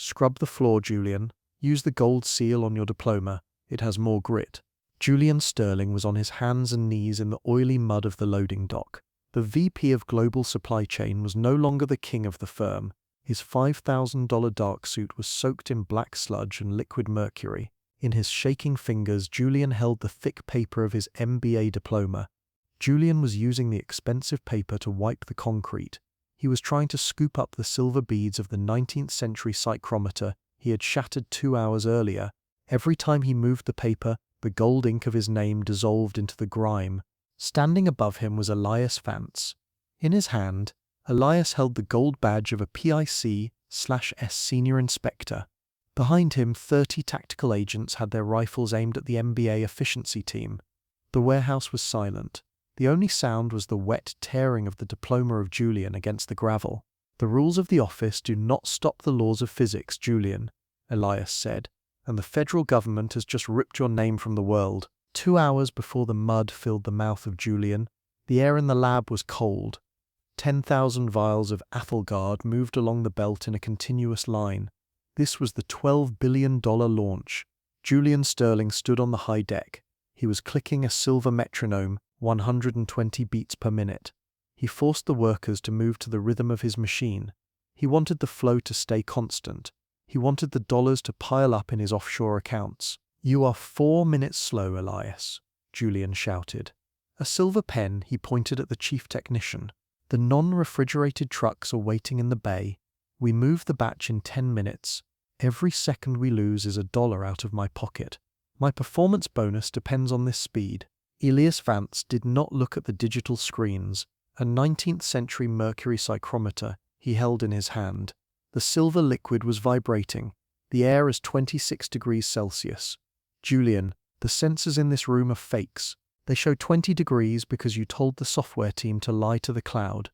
Scrub the floor, Julian. Use the gold seal on your diploma. It has more grit. Julian Sterling was on his hands and knees in the oily mud of the loading dock. The VP of Global Supply Chain was no longer the king of the firm. His $5,000 dark suit was soaked in black sludge and liquid mercury. In his shaking fingers, Julian held the thick paper of his MBA diploma. Julian was using the expensive paper to wipe the concrete. He was trying to scoop up the silver beads of the 19th century psychrometer he had shattered 2 hours earlier. Every time he moved the paper, the gold ink of his name dissolved into the grime. Standing above him was Elias Vance. In his hand, Elias held the gold badge of a PIC/S senior inspector. Behind him, 30 tactical agents had their rifles aimed at the MBA efficiency team. The warehouse was silent. The only sound was the wet tearing of the diploma of Julian against the gravel. "The rules of the office do not stop the laws of physics, Julian," Elias said, "and the federal government has just ripped your name from the world." 2 hours before the mud filled the mouth of Julian, the air in the lab was cold. 10,000 vials of Athelgard moved along the belt in a continuous line. This was the $12 billion launch. Julian Sterling stood on the high deck. He was clicking a silver metronome, 120 beats per minute. He forced the workers to move to the rhythm of his machine. He wanted the flow to stay constant. He wanted the dollars to pile up in his offshore accounts. "You are 4 minutes slow, Elias," Julian shouted. A silver pen, he pointed at the chief technician. "The non-refrigerated trucks are waiting in the bay. We move the batch in 10 minutes. Every second we lose is $1 out of my pocket. My performance bonus depends on this speed." Elias Vance did not look at the digital screens. A 19th century mercury psychrometer he held in his hand. The silver liquid was vibrating. The air is 26 degrees Celsius. "Julian, the sensors in this room are fakes. They show 20 degrees because you told the software team to lie to the cloud.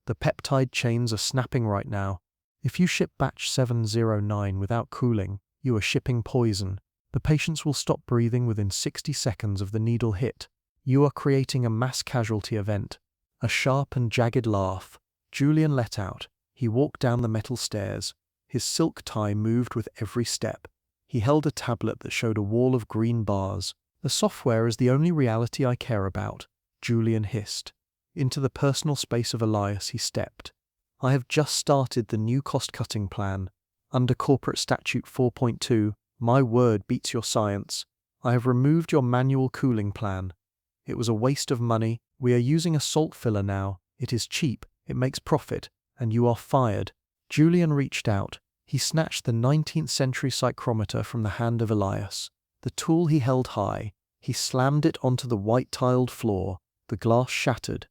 The peptide chains are snapping right now. If you ship batch 709 without cooling, you are shipping poison. The patients will stop breathing within 60 seconds of the needle hit. You are creating a mass casualty event." A sharp and jagged laugh Julian let out. He walked down the metal stairs. His silk tie moved with every step. He held a tablet that showed a wall of green bars. "The software is the only reality I care about," Julian hissed. Into the personal space of Elias he stepped. "I have just started the new cost-cutting plan. Under Corporate Statute 4.2, my word beats your science. I have removed your manual cooling plan. It was a waste of money. We are using a salt filler now. It is cheap, it makes profit, and you are fired." Julian reached out. He snatched the 19th century psychrometer from the hand of Elias. The tool he held high. He slammed it onto the white-tiled floor. The glass shattered.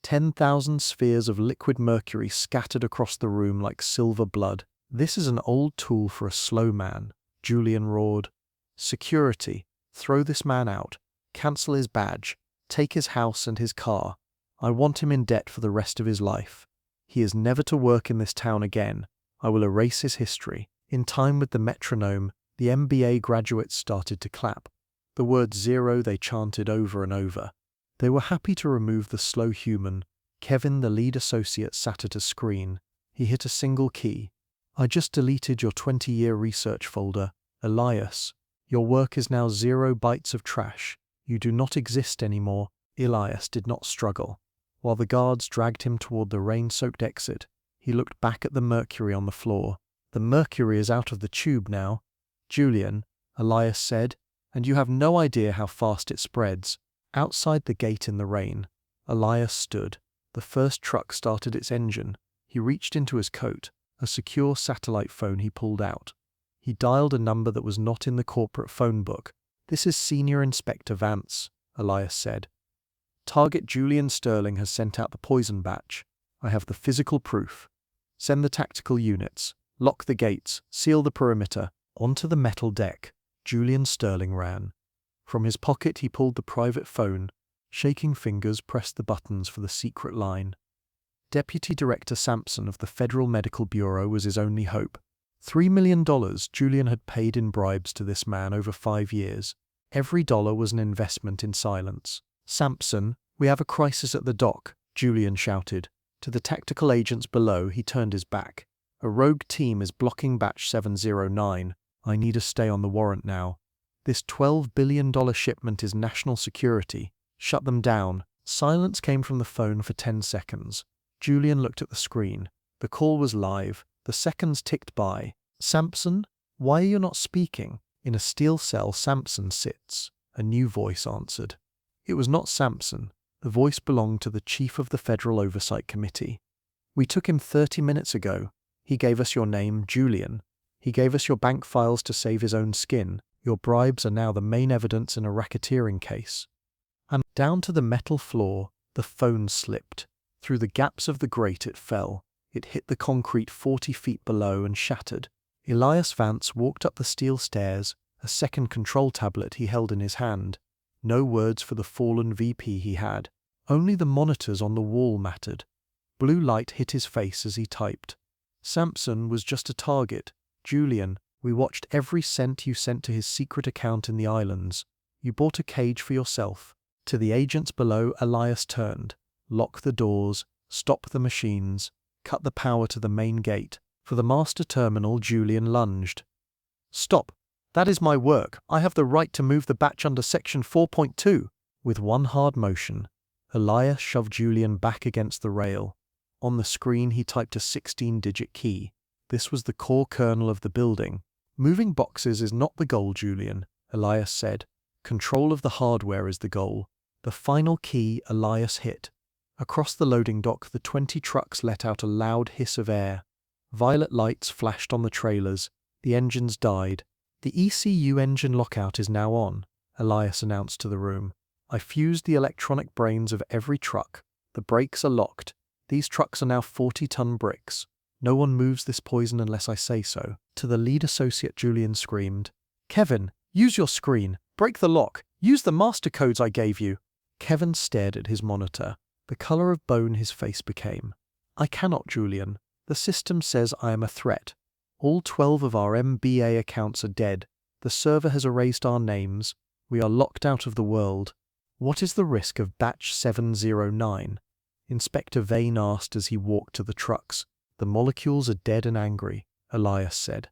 10,000 spheres of liquid mercury scattered across the room like silver blood. "This is an old tool for a slow man," Julian roared. "Security, throw this man out. Cancel his badge. Take his house and his car. I want him in debt for the rest of his life. He is never to work in this town again. I will erase his history." In time with the metronome, the MBA graduates started to clap. The word zero they chanted over and over. They were happy to remove the slow human. Kevin, the lead associate, sat at a screen. He hit a single key. "I just deleted your 20-year research folder. Elias, your work is now 0 bytes of trash. You do not exist anymore." Elias did not struggle. While the guards dragged him toward the rain-soaked exit, he looked back at the mercury on the floor. "The mercury is out of the tube now, Julian," Elias said, "and you have no idea how fast it spreads." Outside the gate in the rain, Elias stood. The first truck started its engine. He reached into his coat. A secure satellite phone he pulled out. He dialed a number that was not in the corporate phone book. "This is Senior Inspector Vance," Elias said. "Target Julian Sterling has sent out the poison batch. I have the physical proof. Send the tactical units. Lock the gates. Seal the perimeter." Onto the metal deck, Julian Sterling ran. From his pocket he pulled the private phone. Shaking fingers pressed the buttons for the secret line. Deputy Director Sampson of the Federal Medical Bureau was his only hope. $3 million Julian had paid in bribes to this man over 5 years. Every dollar was an investment in silence. "Sampson, we have a crisis at the dock," Julian shouted. To the tactical agents below he turned his back. A rogue team is blocking batch 709. I need to stay on the warrant now. This $12 billion shipment is national security. Shut them down. Silence came from the phone for 10 seconds. Julian looked at the screen. The call was live. The seconds ticked by. Sampson? Why are you not speaking? In a steel cell, Sampson sits. A new voice answered. It was not Sampson. The voice belonged to the chief of the Federal Oversight Committee. We took him 30 minutes ago. He gave us your name, Julian. He gave us your bank files to save his own skin. Your bribes are now the main evidence in a racketeering case. And down to the metal floor, the phone slipped. Through the gaps of the grate it fell. It hit the concrete 40 feet below and shattered. Elias Vance walked up the steel stairs, a second control tablet he held in his hand. No words for the fallen VP he had. Only the monitors on the wall mattered. Blue light hit his face as he typed. Sampson was just a target. Julian, we watched every cent you sent to his secret account in the islands. You bought a cage for yourself. To the agents below, Elias turned. Lock the doors, stop the machines, cut the power to the main gate. For the master terminal, Julian lunged. Stop! That is my work. I have the right to move the batch under Section 4.2. With one hard motion, Elias shoved Julian back against the rail. On the screen he typed a 16-digit key. This was the core kernel of the building. Moving boxes is not the goal, Julian, Elias said. Control of the hardware is the goal. The final key Elias hit. Across the loading dock, the 20 trucks let out a loud hiss of air. Violet lights flashed on the trailers. The engines died. The ECU engine lockout is now on, Elias announced to the room. I fused the electronic brains of every truck. The brakes are locked. These trucks are now 40-ton bricks. No one moves this poison unless I say so. To the lead associate, Julian screamed. Kevin, use your screen. Break the lock. Use the master codes I gave you. Kevin stared at his monitor. The color of bone his face became. I cannot, Julian. The system says I am a threat. All 12 of our MBA accounts are dead. The server has erased our names. We are locked out of the world. What is the risk of batch 709? Inspector Vane asked as he walked to the trucks. The molecules are dead and angry, Elias said.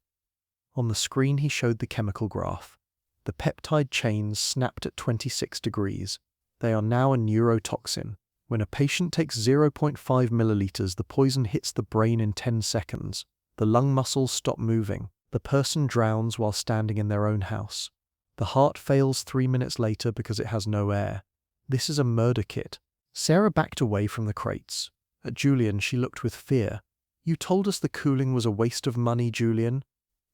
On the screen he showed the chemical graph. The peptide chains snapped at 26 degrees. They are now a neurotoxin. When a patient takes 0.5 milliliters, the poison hits the brain in 10 seconds. The lung muscles stop moving. The person drowns while standing in their own house. The heart fails 3 minutes later because it has no air. This is a murder kit. Sarah backed away from the crates. At Julian she looked with fear. You told us the cooling was a waste of money, Julian.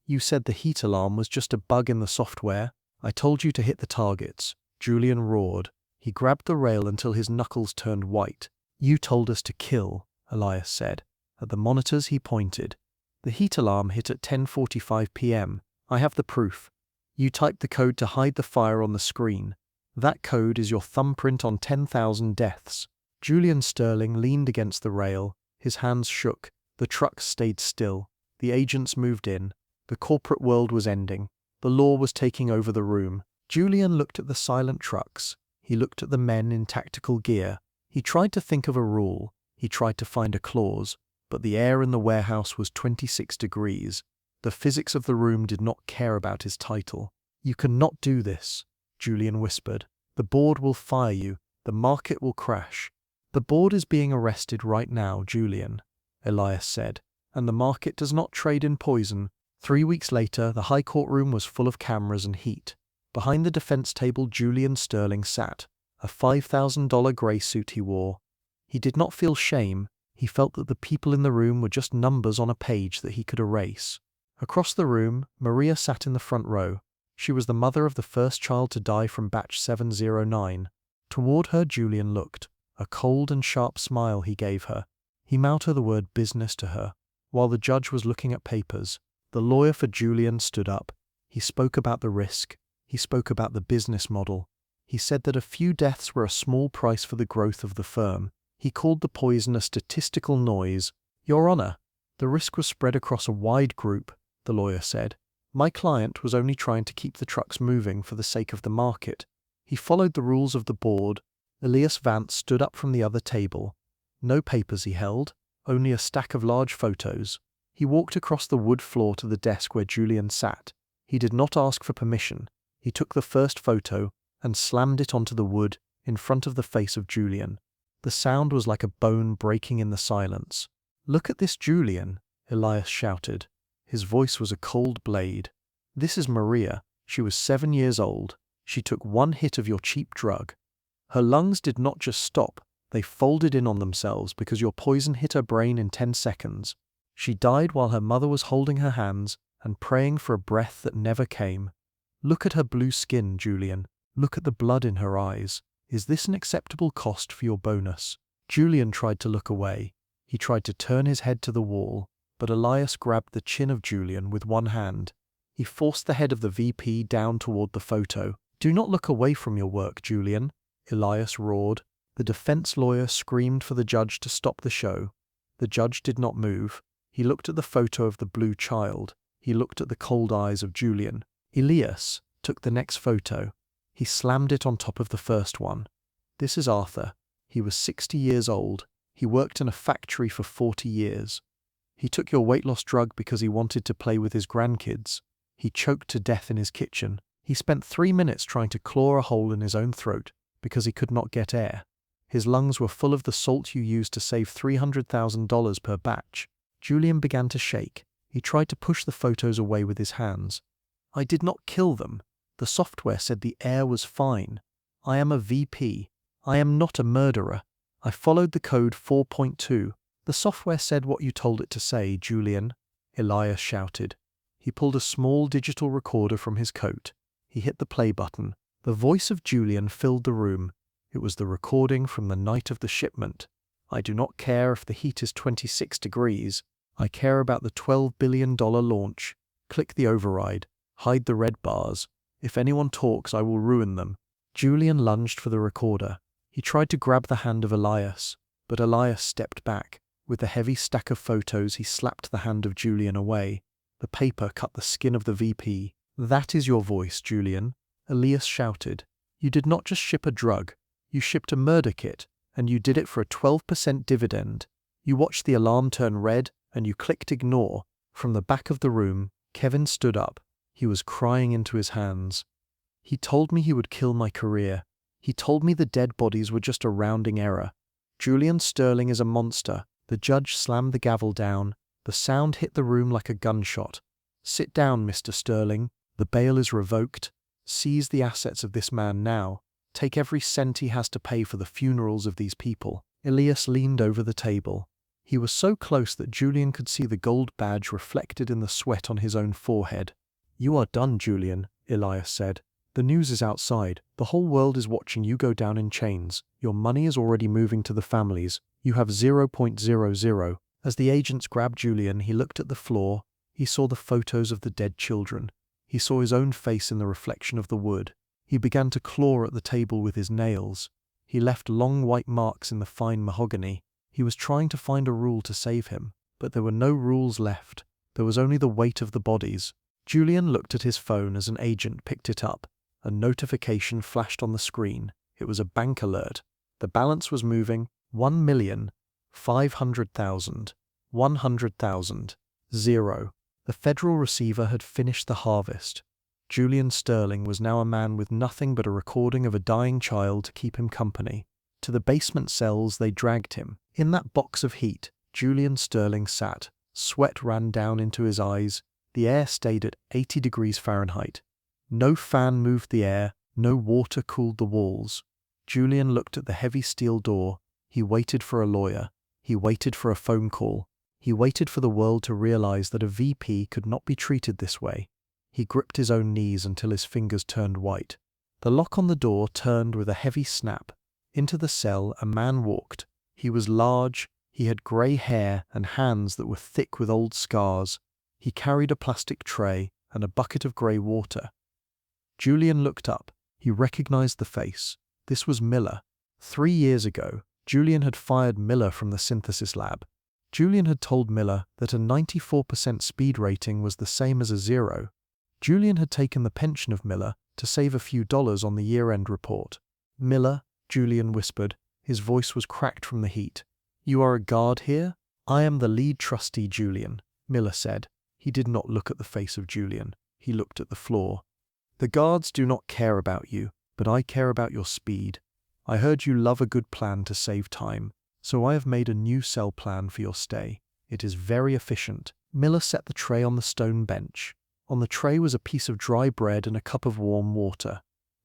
You said the heat alarm was just a bug in the software. I told you to hit the targets. Julian roared. He grabbed the rail until his knuckles turned white. You told us to kill, Elias said. At the monitors he pointed. The heat alarm hit at 10:45 p.m. I have the proof. You typed the code to hide the fire on the screen. That code is your thumbprint on 10,000 deaths. Julian Sterling leaned against the rail. His hands shook. The trucks stayed still. The agents moved in. The corporate world was ending. The law was taking over the room. Julian looked at the silent trucks. He looked at the men in tactical gear. He tried to think of a rule. He tried to find a clause. But the air in the warehouse was 26 degrees. The physics of the room did not care about his title. You cannot do this, Julian whispered. The board will fire you. The market will crash. The board is being arrested right now, Julian, Elias said. And the market does not trade in poison. 3 weeks later, the high court room was full of cameras and heat. Behind the defense table, Julian Sterling sat. A $5,000 grey suit he wore. He did not feel shame. He felt that the people in the room were just numbers on a page that he could erase. Across the room, Maria sat in the front row. She was the mother of the first child to die from batch 709. Toward her, Julian looked. A cold and sharp smile he gave her. He mouthed her the word business to her. While the judge was looking at papers, the lawyer for Julian stood up. He spoke about the risk. He spoke about the business model. He said that a few deaths were a small price for the growth of the firm. He called the poison a statistical noise. Your Honor, the risk was spread across a wide group, the lawyer said. My client was only trying to keep the trucks moving for the sake of the market. He followed the rules of the board. Elias Vance stood up from the other table. No papers he held, only a stack of large photos. He walked across the wood floor to the desk where Julian sat. He did not ask for permission. He took the first photo and slammed it onto the wood in front of the face of Julian. The sound was like a bone breaking in the silence. "Look at this, Julian," Elias shouted. His voice was a cold blade. "This is Maria. She was 7 years old. She took one hit of your cheap drug. Her lungs did not just stop, they folded in on themselves because your poison hit her brain in 10 seconds. She died while her mother was holding her hands and praying for a breath that never came. Look at her blue skin, Julian. Look at the blood in her eyes. Is this an acceptable cost for your bonus?" Julian tried to look away. He tried to turn his head to the wall, but Elias grabbed the chin of Julian with one hand. He forced the head of the VP down toward the photo. "Do not look away from your work, Julian," Elias roared. The defense lawyer screamed for the judge to stop the show. The judge did not move. He looked at the photo of the blue child. He looked at the cold eyes of Julian. Elias took the next photo. He slammed it on top of the first one. "This is Arthur. He was 60 years old. He worked in a factory for 40 years. He took your weight loss drug because he wanted to play with his grandkids. He choked to death in his kitchen. He spent 3 minutes trying to claw a hole in his own throat because he could not get air. His lungs were full of the salt you used to save $300,000 per batch." Julian began to shake. He tried to push the photos away with his hands. "I did not kill them. The software said the air was fine. I am a VP. I am not a murderer. I followed the code 4.2. The software said what you told it to say, Julian," Elias shouted. He pulled a small digital recorder from his coat. He hit the play button. The voice of Julian filled the room. It was the recording from the night of the shipment. "I do not care if the heat is 26 degrees. I care about the $12 billion launch. Click the override. Hide the red bars. If anyone talks, I will ruin them." Julian lunged for the recorder. He tried to grab the hand of Elias, but Elias stepped back. With the heavy stack of photos, he slapped the hand of Julian away. The paper cut the skin of the VP. "That is your voice, Julian," Elias shouted. "You did not just ship a drug. You shipped a murder kit, and you did it for a 12% dividend. You watched the alarm turn red, and you clicked ignore." From the back of the room, Kevin stood up. He was crying into his hands. "He told me he would kill my career. He told me the dead bodies were just a rounding error. Julian Sterling is a monster." The judge slammed the gavel down. The sound hit the room like a gunshot. "Sit down, Mr. Sterling. The bail is revoked. Seize the assets of this man now. Take every cent he has to pay for the funerals of these people." Elias leaned over the table. He was so close that Julian could see the gold badge reflected in the sweat on his own forehead. "You are done, Julian," Elias said. "The news is outside. The whole world is watching you go down in chains. Your money is already moving to the families. You have 0.00. As the agents grabbed Julian, he looked at the floor. He saw the photos of the dead children. He saw his own face in the reflection of the wood. He began to claw at the table with his nails. He left long white marks in the fine mahogany. He was trying to find a rule to save him, but there were no rules left. There was only the weight of the bodies. Julian looked at his phone as an agent picked it up. A notification flashed on the screen. It was a bank alert. The balance was moving. 1,500,000. 100,000. 0. The federal receiver had finished the harvest. Julian Sterling was now a man with nothing but a recording of a dying child to keep him company. To the basement cells they dragged him. In that box of heat, Julian Sterling sat. Sweat ran down into his eyes. The air stayed at 80 degrees Fahrenheit. No fan moved the air, no water cooled the walls. Julian looked at the heavy steel door. He waited for a lawyer. He waited for a phone call. He waited for the world to realize that a VP could not be treated this way. He gripped his own knees until his fingers turned white. The lock on the door turned with a heavy snap. Into the cell a man walked. He was large. He had grey hair and hands that were thick with old scars. He carried a plastic tray and a bucket of grey water. Julian looked up. He recognized the face. This was Miller. 3 years ago, Julian had fired Miller from the synthesis lab. Julian had told Miller that a 94% speed rating was the same as a 0. Julian had taken the pension of Miller to save a few dollars on the year-end report. "Miller," Julian whispered. His voice was cracked from the heat. "You are a guard here?" "I am the lead trustee, Julian." Miller said. He did not look at the face of Julian. He looked at the floor. The guards do not care about you, but I care about your speed. I heard you love a good plan to save time, so I have made a new cell plan for your stay. It is very efficient. Miller set the tray on the stone bench. On the tray was a piece of dry bread and a cup of warm water.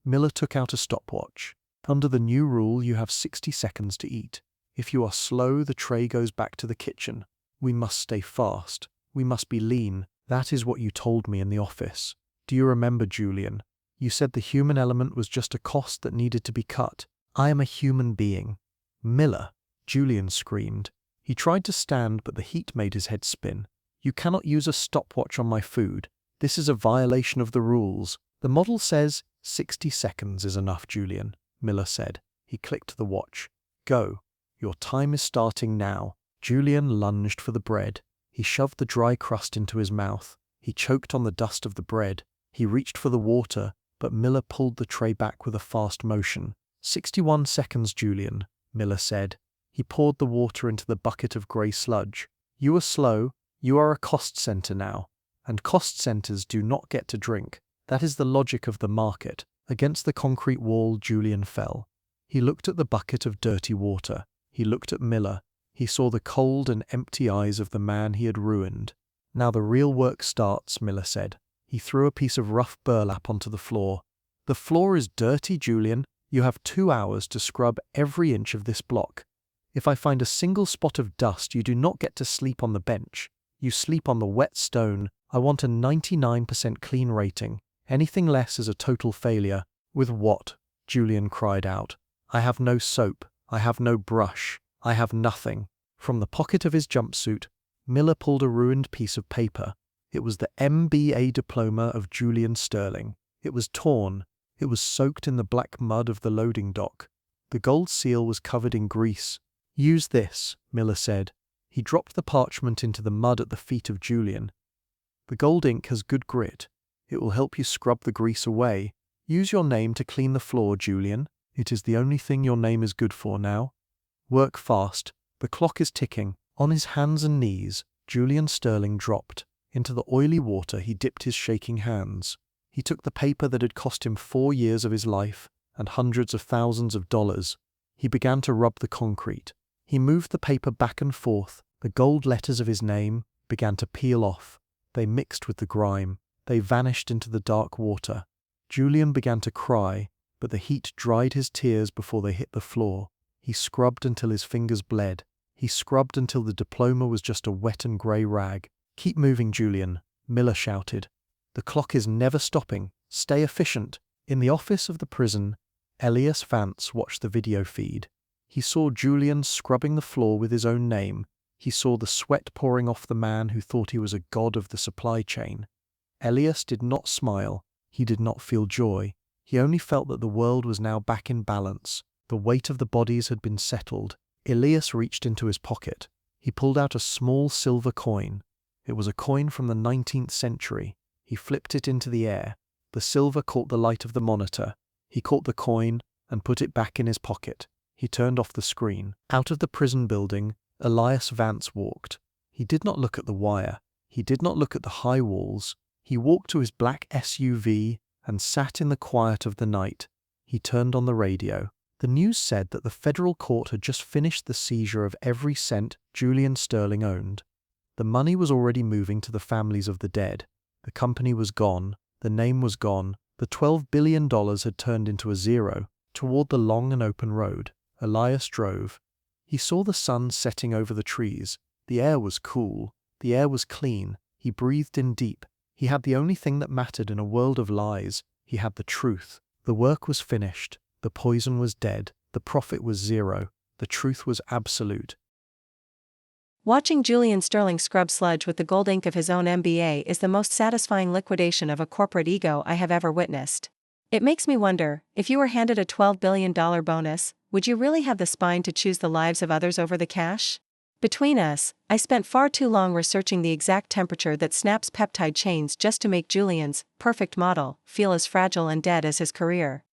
Miller took out a stopwatch. Under the new rule, you have 60 seconds to eat. If you are slow, the tray goes back to the kitchen. We must stay fast. We must be lean. That is what you told me in the office. Do you remember, Julian? You said the human element was just a cost that needed to be cut. I am a human being. Miller, Julian screamed. He tried to stand, but the heat made his head spin. You cannot use a stopwatch on my food. This is a violation of the rules. The model says 60 seconds is enough, Julian, Miller said. He clicked the watch. Go. Your time is starting now. Julian lunged for the bread. He shoved the dry crust into his mouth. He choked on the dust of the bread. He reached for the water, but Miller pulled the tray back with a fast motion. 61 seconds, Julian, Miller said. He poured the water into the bucket of grey sludge. You are slow. You are a cost center now. And cost centers do not get to drink. That is the logic of the market. Against the concrete wall, Julian fell. He looked at the bucket of dirty water. He looked at Miller. He saw the cold and empty eyes of the man he had ruined. Now the real work starts, Miller said. He threw a piece of rough burlap onto the floor. The floor is dirty, Julian. You have 2 hours to scrub every inch of this block. If I find a single spot of dust, you do not get to sleep on the bench. You sleep on the wet stone. I want a 99% clean rating. Anything less is a total failure. With what? Julian cried out. I have no soap. I have no brush. I have nothing. From the pocket of his jumpsuit, Miller pulled a ruined piece of paper. It was the MBA diploma of Julian Sterling. It was torn. It was soaked in the black mud of the loading dock. The gold seal was covered in grease. Use this, Miller said. He dropped the parchment into the mud at the feet of Julian. The gold ink has good grit. It will help you scrub the grease away. Use your name to clean the floor, Julian. It is the only thing your name is good for now. Work fast. The clock is ticking. On his hands and knees, Julian Sterling dropped. Into the oily water he dipped his shaking hands. He took the paper that had cost him 4 years of his life and hundreds of thousands of dollars. He began to rub the concrete. He moved the paper back and forth. The gold letters of his name began to peel off. They mixed with the grime. They vanished into the dark water. Julian began to cry, but the heat dried his tears before they hit the floor. He scrubbed until his fingers bled. He scrubbed until the diploma was just a wet and grey rag. Keep moving, Julian, Miller shouted. The clock is never stopping. Stay efficient. In the office of the prison, Elias Vance watched the video feed. He saw Julian scrubbing the floor with his own name. He saw the sweat pouring off the man who thought he was a god of the supply chain. Elias did not smile. He did not feel joy. He only felt that the world was now back in balance. The weight of the bodies had been settled. Elias reached into his pocket. He pulled out a small silver coin. It was a coin from the 19th century. He flipped it into the air. The silver caught the light of the monitor. He caught the coin and put it back in his pocket. He turned off the screen. Out of the prison building, Elias Vance walked. He did not look at the wire. He did not look at the high walls. He walked to his black SUV and sat in the quiet of the night. He turned on the radio. The news said that the federal court had just finished the seizure of every cent Julian Sterling owned. The money was already moving to the families of the dead. The company was gone. The name was gone. The $12 billion had turned into a zero. Toward the long and open road, Elias drove. He saw the sun setting over the trees. The air was cool. The air was clean. He breathed in deep. He had the only thing that mattered in a world of lies. He had the truth. The work was finished. The poison was dead. The profit was zero. The truth was absolute. Watching Julian Sterling scrub sludge with the gold ink of his own MBA is the most satisfying liquidation of a corporate ego I have ever witnessed. It makes me wonder, if you were handed a $12 billion bonus, would you really have the spine to choose the lives of others over the cash? Between us, I spent far too long researching the exact temperature that snaps peptide chains just to make Julian's perfect model feel as fragile and dead as his career.